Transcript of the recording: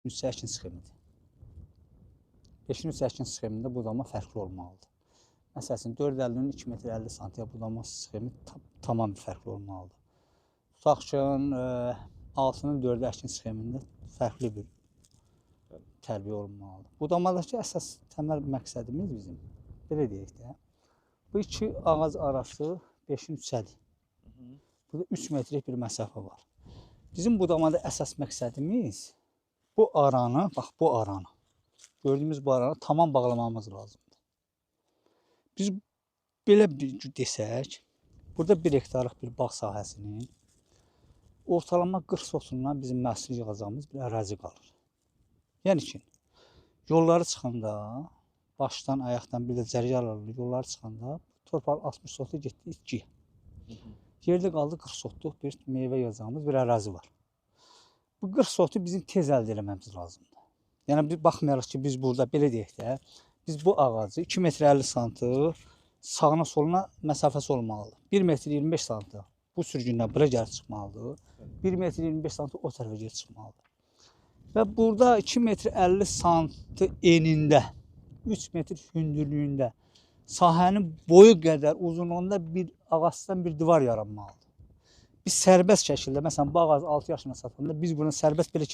3-8 sxemidir. 5-3-8 sxemində budama fərqli olmalıdır. Məsələn, 4.50-nin 2 metr 50 santiyə budama sxemi tamam fərqli olmalıdır. Tutaq ki, 6-nın 4'ə əkin sxemində fərqli bir tərbiyə olmalıdır. Budamadakı əsas təməl məqsədimiz bizim, belə deyək də, bu iki ağac arası 5'in 3'ədir. Burada 3 metrlik bir məsafə var. Bizim budamada əsas məqsədimiz bu aranı, bax bu aranı, gördüyümüz bu aranı tamam bağlamamız lazımdır. Biz belə bir desək, burada 1 hektarlıq bir bağ sahəsinin ortalama 40 sotundan bizim məhsul yığacağımız bir ərazi qalır. Yəni ki, yolları çıxanda, başdan, ayaqdan bir də cərgələrlə yolları çıxanda torpaq 60 sotu getdi 2. Yerdə qaldı 40 sotluq bir meyvə yığacağımız bir ərazi var. Bu 40 sotu bizim tez əldə etmemiz lazımdır. Yəni biz baxmayaraq ki, biz burada belə deyək də, biz bu ağacı 2 metr 50 santı sağına soluna məsafəsi olmalıdır. 1 metr 25 santı bu sürgündən bura gəlib çıxmalıdır. 1 metr 25 santı o tərəfə gəlib çıxmalıdır. Və burada 2 metr 50 santı enində, 3 metr hündürlüyündə sahənin boyu qədər uzunluğunda bir ağacdan bir divar yaranmalıdır. Biz sərbəst şəkildə, məsələn, bu ağac 6 yaşına satanda biz bunu sərbəst belə